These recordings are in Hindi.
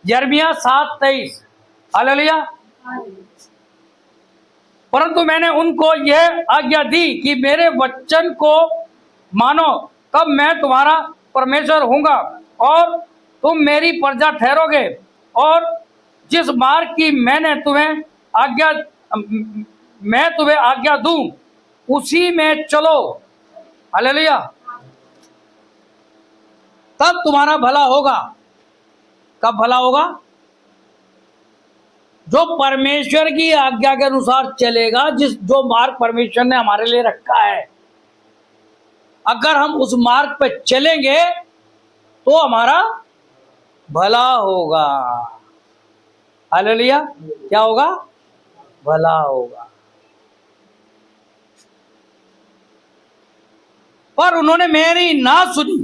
यिर्मयाह 7:23। हालेलुया। परंतु मैंने उनको यह आज्ञा दी कि मेरे वचन को मानो, तब मैं तुम्हारा परमेश्वर हूँगा और तुम मेरी प्रजा ठहरोगे, और जिस मार्ग की मैं तुम्हें आज्ञा दूं उसी में चलो। हालेलुया। तब तुम्हारा भला होगा। कब भला होगा? जो परमेश्वर की आज्ञा के अनुसार चलेगा, जो मार्ग परमेश्वर ने हमारे लिए रखा है, अगर हम उस मार्ग पे चलेंगे तो हमारा भला होगा। हालेलुया। क्या होगा? भला होगा। पर उन्होंने मेरी ना सुनी।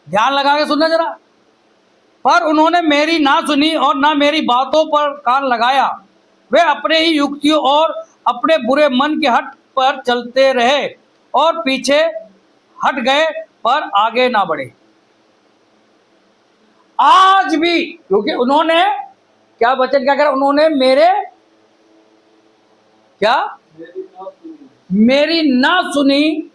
ध्यान लगा के सुनना जरा। पर उन्होंने मेरी ना सुनी और ना मेरी बातों पर कान लगाया। वे अपने ही युक्तियों और अपने बुरे मन के हट पर चलते रहे और पीछे हट गए, पर आगे ना बढ़े। आज भी, क्योंकि उन्होंने क्या वचन क्या करा? उन्होंने मेरी ना सुनी,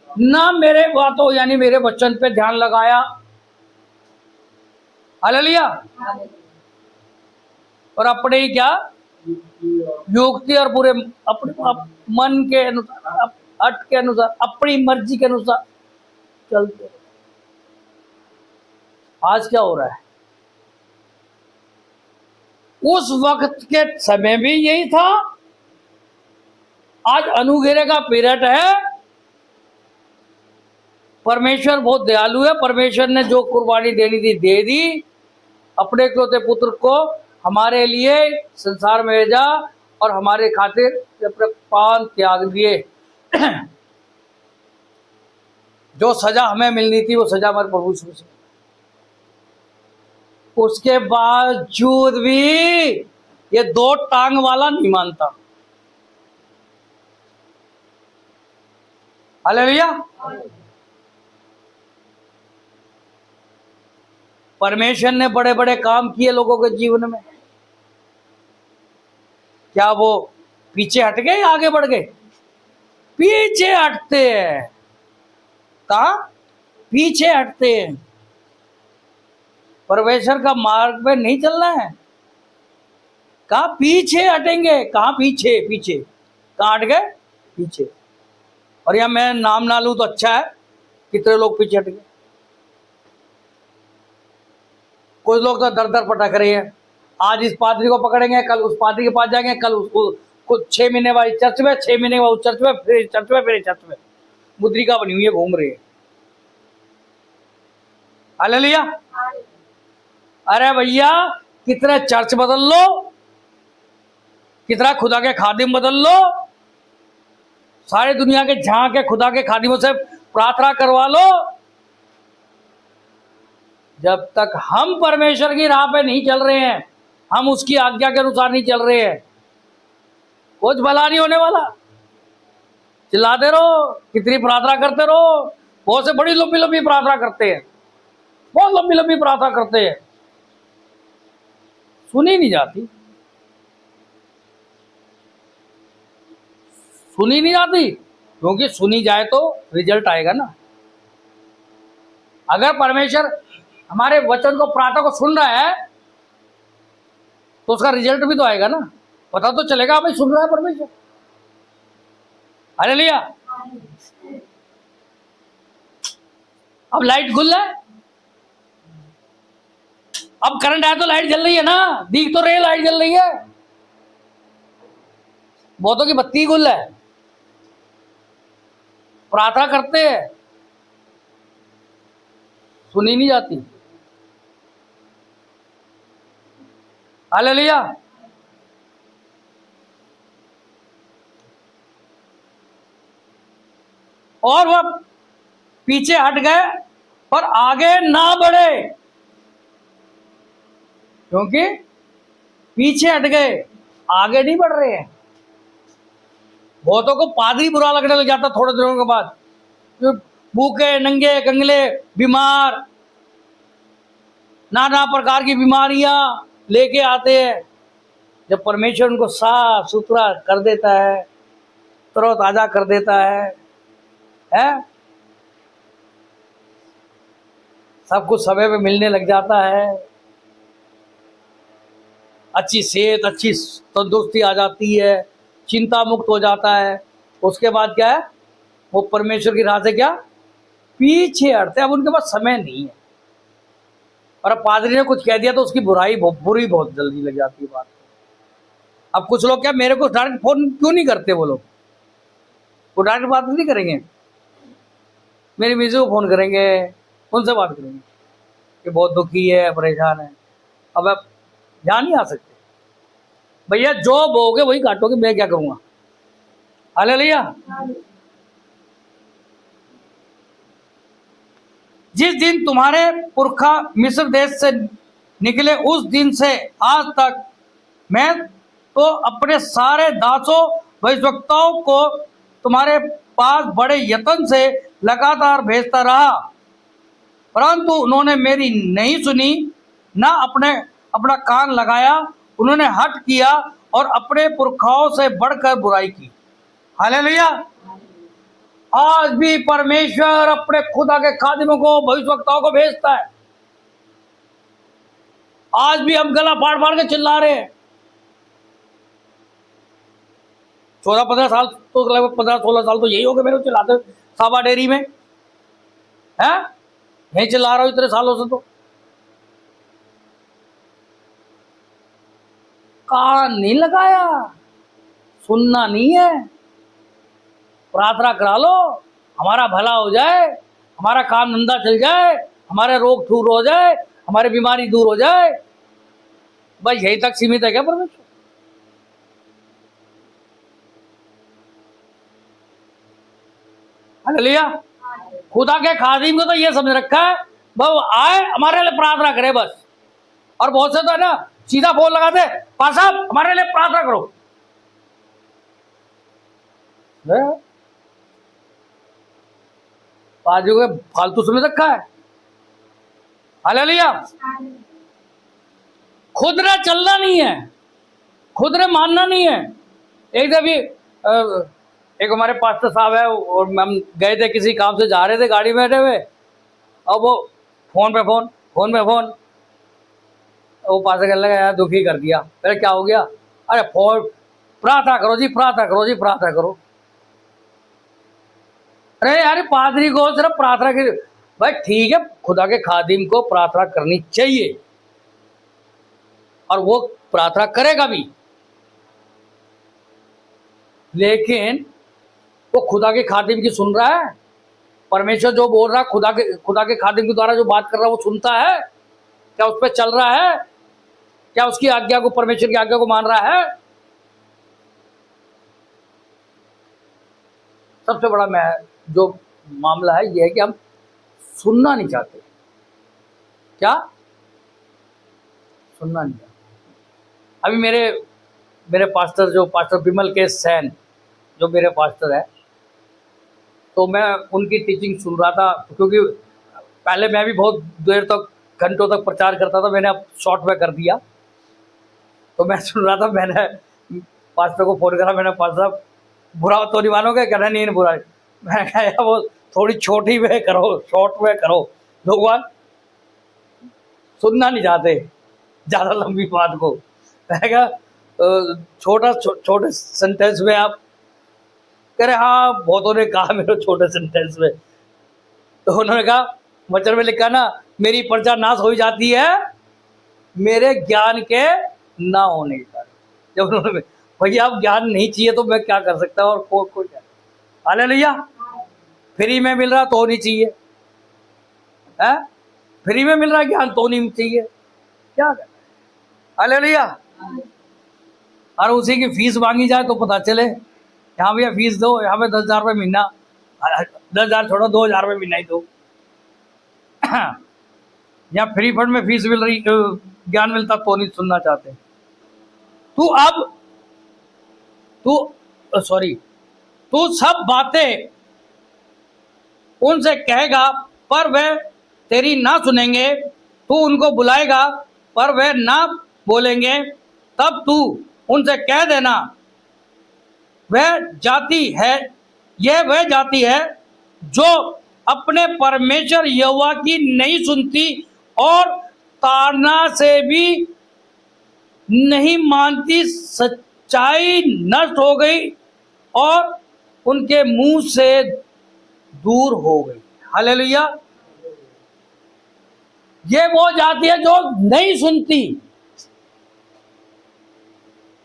ना मेरे बातों यानी मेरे वचन पे ध्यान लगाया। हालेलुया। और अपने ही क्या युक्ति और पूरे अपने मन के अनुसार, हट के अनुसार, अपनी मर्जी के अनुसार चलते। आज क्या हो रहा है? उस वक्त के समय भी यही था। आज अनुग्रह का पीरियड है। परमेश्वर बहुत दयालु है। परमेश्वर ने जो कुर्बानी देनी थी दे दी। अपने इकलौते पुत्र को हमारे लिए संसार में भेजा और हमारे खातिर अपने प्राण त्याग दिए। जो सजा हमें मिलनी थी वो सजा हमारे प्रभु यीशु मसीह। उसके बावजूद भी ये दो टांग वाला नहीं मानता। हालेलुया। परमेश्वर ने बड़े बड़े काम किए लोगों के जीवन में। क्या वो पीछे हट गए या आगे बढ़ गए? पीछे हटते हैं। कहा? पीछे हटते हैं। परमेश्वर का मार्ग पे नहीं चलना है। कहा पीछे हटेंगे। कहा पीछे? पीछे कहाँ हट गए? पीछे। और या मैं नाम ना लूं तो अच्छा है, कितने लोग पीछे हट गए। कुछ लोग तो दर दर पटक रहे हैं। आज इस पादरी को पकड़ेंगे, कल उस पादरी के पास जाएंगे, कल उसको कुछ 6 महीने बाद चर्च में, 6 महीने बाद उस चर्च में, फिर इस चर्च में, फिर इस चर्च में। मुद्रिका बनी हुई है, घूम रही है। हालेलुया। अरे भैया, कितने चर्च बदल लो, कितना खुदा के खादिम बदल लो, सारी दुनिया के जहां के खुदा के खादिमों से प्रार्थना करवा लो, जब तक हम परमेश्वर की राह पे नहीं चल रहे हैं, हम उसकी आज्ञा के अनुसार नहीं चल रहे हैं, कुछ भला नहीं होने वाला। चिल्लाते रहो, कितनी प्रार्थना करते रहो। बहुत से बड़ी लंबी लंबी प्रार्थना करते हैं, बहुत लंबी लंबी प्रार्थना करते हैं, सुनी नहीं जाती। सुनी नहीं जाती क्योंकि सुनी जाए तो रिजल्ट आएगा ना। अगर परमेश्वर हमारे वचन को, प्रार्थना को सुन रहा है तो उसका रिजल्ट भी तो आएगा ना। पता तो चलेगा भाई सुन रहा है परमेश्वर। हालेलुया। अब लाइट खुल रहा है, अब करंट आया तो लाइट जल रही है ना, दिख तो रही है लाइट जल रही है। बहुतों की बत्ती खुल है, प्रार्थना करते हैं, सुनी नहीं जाती। हालेलुया। और वह पीछे हट गए पर आगे ना बढ़े, क्योंकि पीछे हट गए, आगे नहीं बढ़ रहे हैं। बहुतों को पादरी बुरा लगने लग जाता थोड़े दिनों के बाद। भूखे, नंगे, कंगले, बीमार, नाना प्रकार की बीमारियां लेके आते हैं। जब परमेश्वर उनको साफ सुथरा कर देता है, तरोताजा कर देता है? सब कुछ समय पे मिलने लग जाता है, अच्छी सेहत, अच्छी तंदुरुस्ती आ जाती है, चिंता मुक्त हो जाता है। उसके बाद क्या है, वो परमेश्वर की राह से क्या पीछे हटते हैं। अब उनके पास समय नहीं है। और अब पादरी ने कुछ कह दिया तो उसकी बुरी बहुत जल्दी लग जाती है बात। अब कुछ लोग क्या मेरे को डायरेक्ट फोन क्यों नहीं करते, वो लोग वो डायरेक्ट बात नहीं करेंगे, मेरी मिसेज को फोन करेंगे, उनसे बात करेंगे कि बहुत दुखी है, परेशान है। अब आप जा नहीं आ सकते भैया, जो बोगे वही काटोगे, मैं क्या करूँगा। हालेलुया। जिस दिन तुम्हारे पुरखा मिस्र देश से निकले उस दिन से आज तक मैं तो अपने सारे दासों भविष्यवक्ताओं को तुम्हारे पास बड़े यत्न से लगातार भेजता रहा, परंतु उन्होंने मेरी नहीं सुनी, ना अपना कान लगाया। उन्होंने हठ किया और अपने पुरखाओं से बढ़कर बुराई की। हालेलुया। आज भी परमेश्वर अपने खुदा के खादिमों को, भविष्यवक्ताओं को भेजता है। आज भी हम गला फाड़ फाड़ के चिल्ला रहे हैं। 14-15 साल तो लगभग 15-16 साल तो यही हो गए मेरे को चिल्लाते साबा डेयरी में है, नहीं चिल्ला रहा हूं इतने सालों से। तो कान नहीं लगाया, सुनना नहीं है। प्रार्थना करा लो, हमारा भला हो जाए, हमारा काम धंधा चल जाए, हमारे रोग दूर हो जाए, हमारी बीमारी दूर हो जाए। बस यही तक सीमित है क्या परमेश्वर? हालेलुया। खुदा के खादिम को तो ये समझ रखा है वो आए हमारे लिए प्रार्थना करे बस। और बहुत से तो है ना सीधा फोन लगाते, पास साहब हमारे लिए प्रार्थना करो। पाजू के फालतू समझ रखा है। हालेलुया। खुद ने चलना नहीं है, खुद ने मानना नहीं है। एक दफी एक हमारे पास्टर साहब है और हम गए थे किसी काम से, जा रहे थे गाड़ी में बैठे हुए, और वो फोन पे फोन वो पास करने लगा, यार दुखी कर दिया। अरे क्या हो गया? अरे फोन, प्रार्थना करो जी, प्रार्थना करो जी, प्रार्थना करो। अरे यार पादरी को सिर्फ प्रार्थना की, भाई ठीक है, खुदा के खादिम को प्रार्थना करनी चाहिए और वो प्रार्थना करेगा भी, लेकिन वो खुदा के खादिम की सुन रहा है? परमेश्वर जो बोल रहा है खुदा के खादिम के द्वारा जो बात कर रहा है वो सुनता है क्या? उस पर चल रहा है क्या? उसकी आज्ञा को, परमेश्वर की आज्ञा को मान रहा है? सबसे बड़ा जो मामला है ये है कि हम सुनना नहीं चाहते। क्या सुनना नहीं चाहते? अभी मेरे पास्टर, जो पास्टर विमल के सैन जो मेरे पास्टर है, तो मैं उनकी टीचिंग सुन रहा था, क्योंकि पहले मैं भी बहुत देर तक, घंटों तक प्रचार करता था, मैंने अब शॉर्ट में कर दिया। तो मैं सुन रहा था, मैंने पास्टर को फ़ोन करा, मैंने पास्टर साहब बुरा तो नहीं मानोगे? कहना नहीं बुरा। मैंने कहा यार वो थोड़ी छोटी में करो, शॉर्ट में करो, लोग सुनना नहीं चाहते ज़्यादा लंबी बात को। मैंने कहा छोटे सेंटेंस में आप कह रहे, हाँ बहुतों ने कहा मेरे छोटे सेंटेंस में। तो उन्होंने कहा, वचन में लिखा ना, मेरी प्रजा नाश हो जाती है मेरे ज्ञान के ना होने के कारण। जब उन्होंने, भैया अब ज्ञान नहीं चाहिए तो मैं क्या कर सकता हूँ? और कोई क्या? हालेलुया। फ्री में मिल रहा तो नहीं चाहिए है? फ्री में मिल रहा ज्ञान तो नहीं चाहिए, क्या कर? हालेलुया। और उसी की फीस मांगी जाए तो पता चले, यहाँ भैया फीस दो, यहाँ पे 10,000 रुपये महीना, 10,000 छोड़ो, 2,000 रुपये महीना ही दो। यहाँ फ्री फंड में फीस मिल रही, ज्ञान मिलता तो नहीं सुनना चाहते। तू सब बातें उनसे कहेगा पर वे तेरी ना सुनेंगे, तू उनको बुलाएगा पर वे ना बोलेंगे, तब तू उनसे कह देना, वह जाति है जो अपने परमेश्वर यहोवा की नहीं सुनती और ताड़ना से भी नहीं मानती। सच्चाई नष्ट हो गई और उनके मुंह से दूर हो गई। हालेलुया। ये वो जाति है जो नहीं सुनती।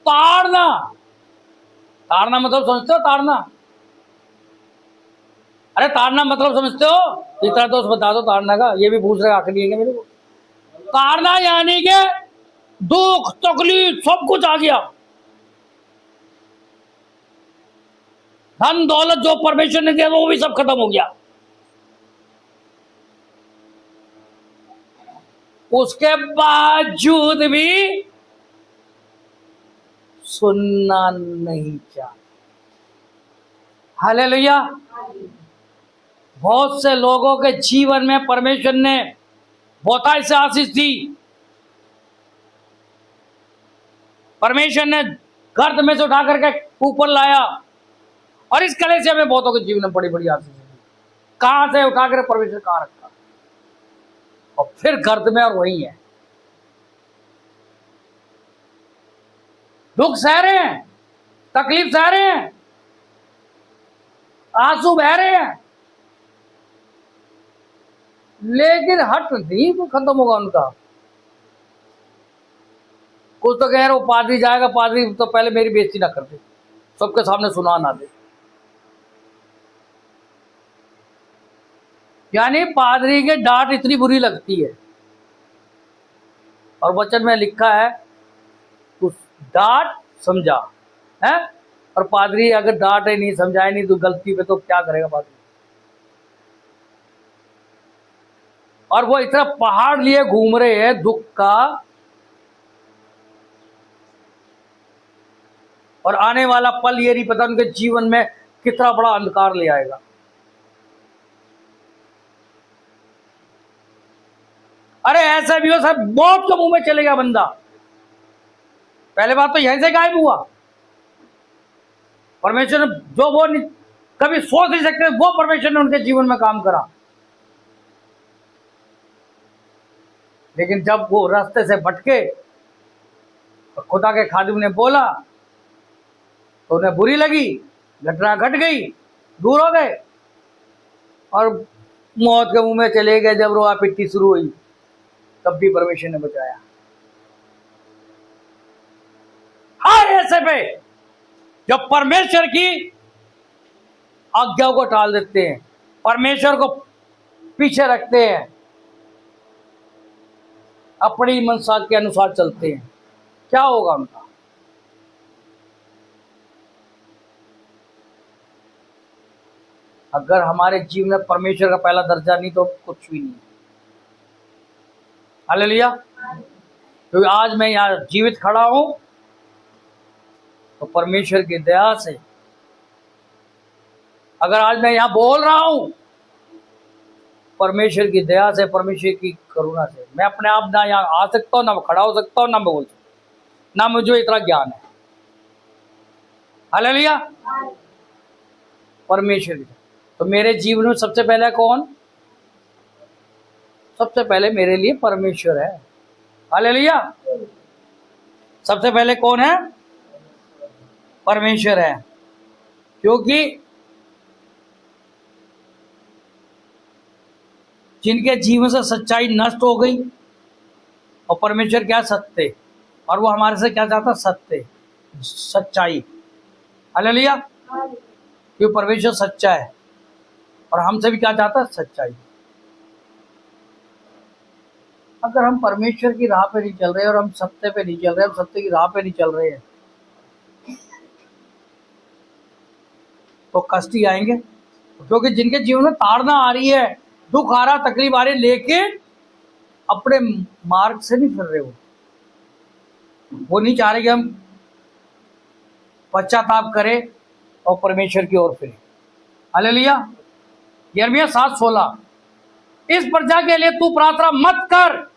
ताड़ना, ताड़ना मतलब समझते हो? ताड़ना, अरे ताड़ना मतलब समझते हो? इतना तो बता दो ताड़ना का, ये भी पूछ रहे आखिरी है क्या मेरे को? ताड़ना यानी कि दुख तकलीफ सब कुछ आ गया, धन दौलत जो परमेश्वर ने दिया वो भी सब खत्म हो गया, उसके बावजूद भी सुनना नहीं चाहता। हालेलुया। बहुत से लोगों के जीवन में परमेश्वर ने बहुतायत से आशीष दी। परमेश्वर ने गर्त में से उठा करके ऊपर लाया, और इस कले से हमें बहुतों के जीवन में बड़ी बड़ी आशीष दी। कहां से उठा कर परमेश्वर कहां रखा, और फिर गर्त में, और वही है। दुख सह रहे हैं, तकलीफ सह रहे हैं, आंसू बह रहे हैं, लेकिन हट नहीं खत्म होगा उनका। कुछ तो कह रहे हो पादरी जाएगा, पादरी तो पहले मेरी बेइज्जती ना कर दे, सबके सामने सुना ना दे। यानी पादरी के डांट इतनी बुरी लगती है, और वचन में लिखा है उस डांट समझा है, और पादरी अगर डांटे नहीं समझाए नहीं तो गलती पे, तो क्या करेगा पादरी? और वो इतना पहाड़ लिए घूम रहे हैं दुख का, और आने वाला पल ये नहीं पता उनके जीवन में कितना बड़ा अंधकार ले आएगा। अरे ऐसा भी हो सब मौत के मुंह में चले गया बंदा, पहले बात तो यहीं से गायब हुआ। परमेश्वर ने जो वो कभी सोच नहीं सकते, वो परमेश्वर ने उनके जीवन में काम करा। लेकिन जब वो रास्ते से भटके और खुदा के खादिम ने बोला तो उन्हें बुरी लगी, घटना घट गई, दूर हो गए और मौत के मुंह में चले गए। जब रोआ पिट्टी शुरू हुई तब भी परमेश्वर ने बचाया। हर ऐसे पे जो परमेश्वर की आज्ञा को टाल देते हैं, परमेश्वर को पीछे रखते हैं, अपनी मनसा के अनुसार चलते हैं, क्या होगा उनका? अगर हमारे जीवन में परमेश्वर का पहला दर्जा नहीं तो कुछ भी नहीं। हालेलुया। क्योंकि आज मैं यहाँ जीवित खड़ा हूं तो परमेश्वर की दया से। अगर आज मैं यहाँ बोल रहा हूं परमेश्वर की दया से, परमेश्वर की करुणा से। मैं अपने आप ना यहाँ आ सकता हूँ, ना खड़ा हो सकता हूँ, ना बोल सकता हूँ, ना मुझे इतना ज्ञान है। हालेलुया। परमेश्वर की। तो मेरे जीवन में सबसे पहले कौन? सबसे पहले मेरे लिए परमेश्वर है। हालेलुया। सबसे पहले कौन है? परमेश्वर है। क्योंकि जिनके जीवन से सच्चाई नष्ट हो गई, और परमेश्वर क्या? सत्य। और वो हमारे से क्या चाहता? सत्य, सच्चाई। हालेलुया। क्योंकि परमेश्वर सच्चा है और हमसे भी क्या चाहता? सच्चाई। अगर हम परमेश्वर की राह पे नहीं चल रहे और हम सत्य पे नहीं चल रहे, हम सत्य की राह पे नहीं चल रहे हैं तो कष्ट ही आएंगे। क्योंकि जिनके जीवन में ताड़ना आ रही है, दुख आ रहा, तकलीफ आ रही, लेकिन अपने मार्ग से नहीं फिर रहे, वो नहीं चाह रहे कि हम पश्चाताप करें और परमेश्वर की ओर फिरें। हालेलुया। यिर्मयाह 7:16, इस प्रजा के लिए तू प्रार्थना मत कर,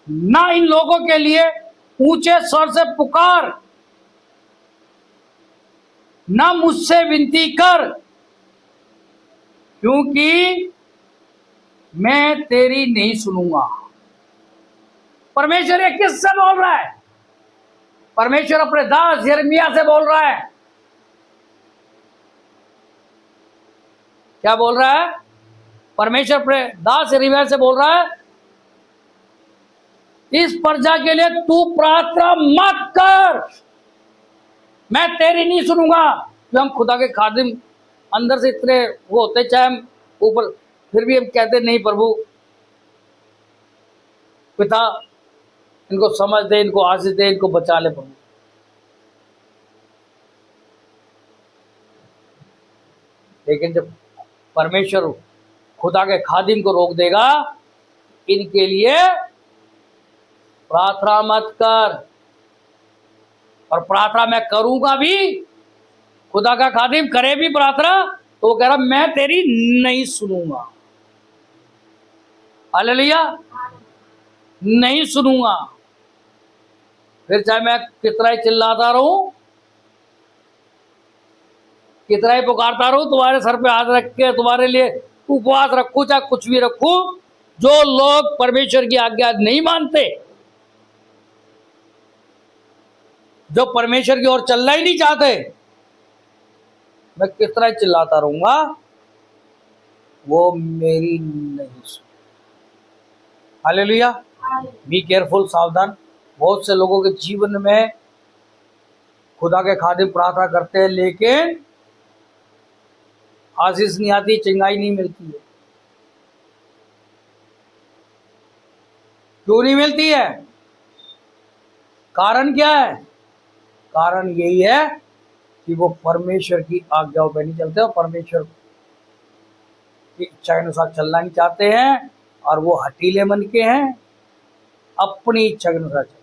ना इन लोगों के लिए ऊंचे स्वर से पुकार, ना मुझसे विनती कर, क्योंकि मैं तेरी नहीं सुनूंगा। परमेश्वर ये किससे बोल रहा है? परमेश्वर अपने दास यिर्मयाह से बोल रहा है। क्या बोल रहा है? परमेश्वर अपने दास यिर्मयाह से बोल रहा है, इस प्रजा के लिए तू प्रार्थना मत कर, मैं तेरी नहीं सुनूंगा। जो हम खुदा के खादिम अंदर से इतने वो होते, चाहे हम ऊपर, फिर भी हम कहते नहीं प्रभु पिता इनको समझ दे, इनको आशीष दे, इनको बचा ले प्रभु। लेकिन जब परमेश्वर खुदा के खादिम को रोक देगा, इनके लिए प्रार्थना मत कर, और प्रार्थना मैं करूंगा भी, खुदा का खादिम करे भी प्रार्थना, तो वो कह रहा मैं तेरी नहीं सुनूंगा। हालेलुया, नहीं सुनूंगा। फिर चाहे मैं कितना ही चिल्लाता रहूं, कितना ही पुकारता रहूं, तुम्हारे सर पे हाथ रख के तुम्हारे लिए उपवास रखूं, चाहे कुछ भी रखूं, जो लोग परमेश्वर की आज्ञा नहीं मानते, जो परमेश्वर की ओर चलना ही नहीं चाहते, मैं कितना ही चिल्लाता रहूंगा, वो मेरी नहीं सुन। हालेलुया, बी केयरफुल, सावधान। बहुत से लोगों के जीवन में खुदा के खादिम प्रार्थना करते हैं, लेकिन आशीष नहीं आती, चिंगाई नहीं मिलती है। क्यों नहीं मिलती है? कारण क्या है? कारण यही है कि वो परमेश्वर की आज्ञाओं पर नहीं चलते और परमेश्वर की इच्छा के अनुसार चलना नहीं चाहते हैं, और वो हठीले मन के हैं, अपनी इच्छा के अनुसार चलते हैं,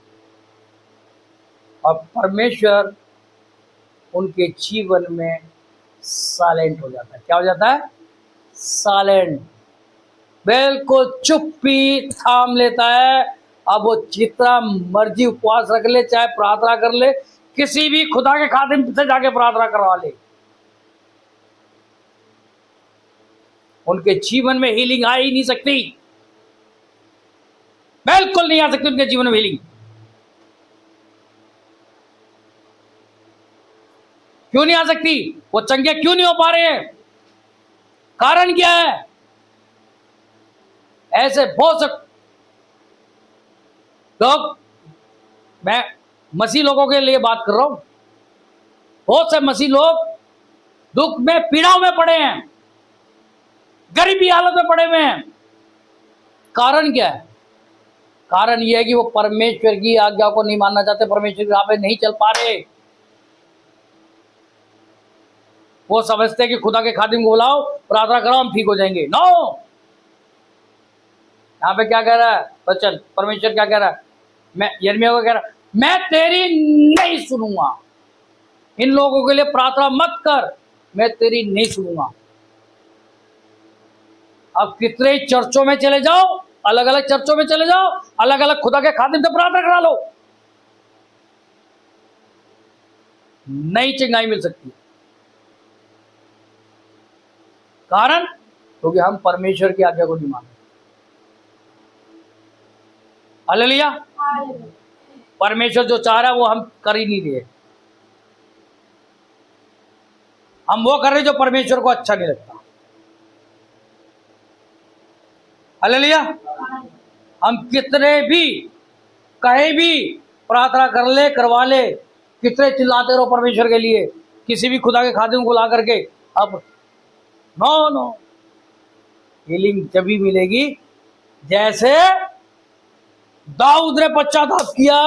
और परमेश्वर उनके जीवन में साइलेंट हो जाता है। क्या हो जाता है? साइलेंट, बिल्कुल चुप्पी थाम लेता है। अब वो जितना मर्जी उपवास रख ले, चाहे प्रार्थना कर ले, किसी भी खुदा के खादिम से जाके प्रार्थना करवा ले, उनके जीवन में हीलिंग आ ही नहीं सकती, बिल्कुल नहीं आ सकती उनके जीवन में हीलिंग। क्यों नहीं आ सकती? वो चंगे क्यों नहीं हो पा रहे हैं? कारण क्या है? ऐसे बहुत से लोग, मैं मसीह लोगों के लिए बात कर रहा हूं, बहुत से मसीह लोग दुख में, पीड़ाओं में पड़े हैं, गरीबी हालत में पड़े हुए हैं। कारण क्या है? कारण यह है कि वो परमेश्वर की आज्ञा को नहीं मानना चाहते, परमेश्वर की राह पे नहीं चल पा रहे। वो समझते हैं कि खुदा के खादिम को बुलाओ, प्रार्थना करो, हम ठीक हो जाएंगे। नो, यहाँ पे क्या कह रहा है बच्चन? परमेश्वर क्या कह रहा है? मैं यिर्मयाह को कह रहा, मैं तेरी नहीं सुनूंगा। इन लोगों के लिए प्रार्थना मत कर, मैं तेरी नहीं सुनूंगा। अब कितने चर्चों में चले जाओ, अलग अलग चर्चों में चले जाओ, अलग अलग खुदा के खादिम से प्रार्थना करा लो, नई चिंगाई मिल सकती है। कारण क्योंकि हम परमेश्वर की आज्ञा को नहीं मानते। हालेलुया, परमेश्वर जो चाह रहा है वो हम कर ही नहीं रहे, हम वो कर रहे जो परमेश्वर को अच्छा नहीं लगता। हालेलुया, हम कितने भी कहीं भी प्रार्थना कर ले, करवा ले, कितने चिल्लाते रहो परमेश्वर के लिए, किसी भी खुदा के खादिम को ला करके, अब नो नो, हीलिंग तभी मिलेगी जैसे दाऊद ने पश्चाताप किया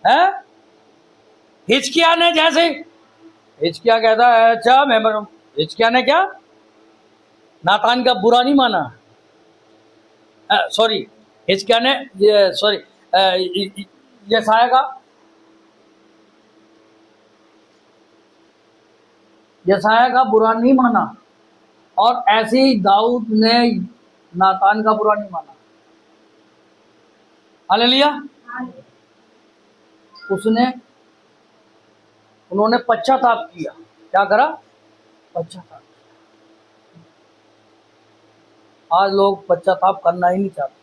है, हिजकिय्याह ने, जैसे हिजकिय्याह कहता है, अच्छा मैं, हिजकिय्याह ने क्या, नातान का बुरा नहीं माना, सॉरी, हिजकिय्याह ने, सॉरी, यशायाह का, यशायाह का बुरा नहीं माना, और ऐसे ही दाऊद ने नातान का बुरा नहीं माना। हालेलुया। उन्होंने पश्चाताप किया। क्या करा? पश्चाताप। आज लोग पश्चाताप करना ही नहीं चाहते।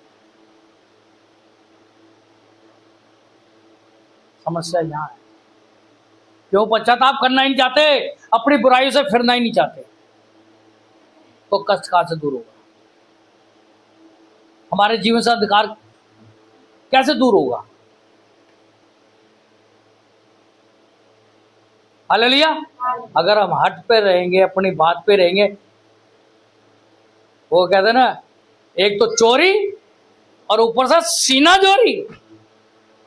समस्या यहाँ है। क्यों पश्चाताप करना ही नहीं चाहते? अपनी बुराई से फिरना ही नहीं चाहते। तो कष्ट कहां से दूर होगा? हमारे जीवन से अंधकार कैसे दूर होगा? हालेलुया। अगर हम हट पे रहेंगे, अपनी बात पे रहेंगे, वो कहते ना, एक तो चोरी और ऊपर से सीना चोरी।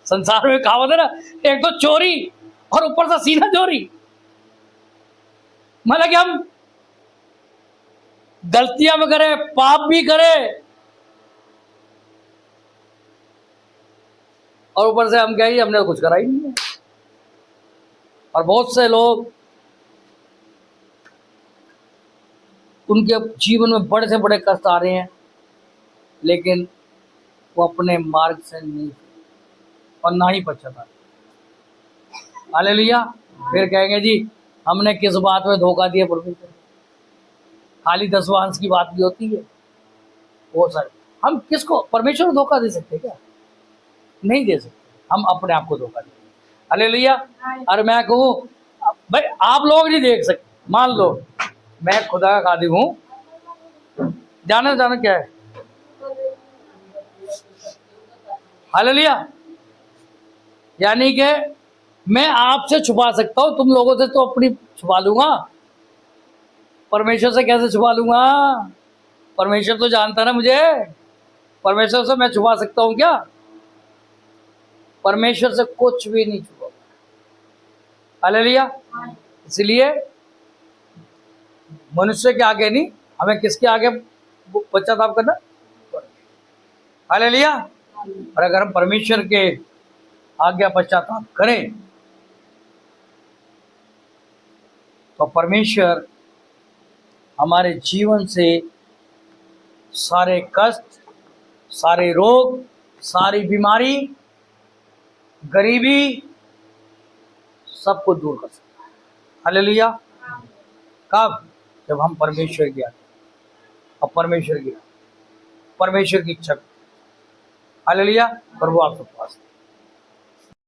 संसार में कहावत है ना, एक तो चोरी और ऊपर से सीना चोरी। मतलब कि हम गलतियां भी करें, पाप भी करें, और ऊपर से हम कहें हमने कुछ करा ही नहीं है। और बहुत से लोग, उनके जीवन में बड़े से बड़े कष्ट आ रहे हैं, लेकिन वो अपने मार्ग से नहीं और ना ही पश्चाताप। हालेलुया। फिर कहेंगे जी हमने किस बात में धोखा दिया परमेश्वर। खाली 10 अंश की बात भी होती है वो सर। हम किसको परमेश्वर को धोखा दे सकते क्या? नहीं दे सकते। हम अपने आप को धोखा दें। हालेलुया। और मैं कहूँ भाई आप लोग नहीं देख सकते। मान लो मैं खुदा का खादिम हूँ, जाना क्या है? हालेलुया। यानी कि मैं आपसे छुपा सकता हूँ, तुम लोगों से तो अपनी छुपा लूंगा, परमेश्वर से कैसे छुपा लूंगा? परमेश्वर तो जानता ना मुझे। परमेश्वर से मैं छुपा सकता हूँ क्या? परमेश्वर से कुछ भी नहीं छुपा। हालेलुया। इसलिए मनुष्य के आगे नहीं, हमें किसके आगे पश्चाताप करना? हालेलुया। और अगर हम परमेश्वर के आज्ञा पश्चाताप करें तो परमेश्वर हमारे जीवन से सारे कष्ट, सारे रोग, सारी बीमारी, गरीबी सबको दूर कर सकता है। हालेलुया। कब? जब हम परमेश्वर की आज्ञा और परमेश्वर की इच्छा। हालेलुया। प्रभु आपके पास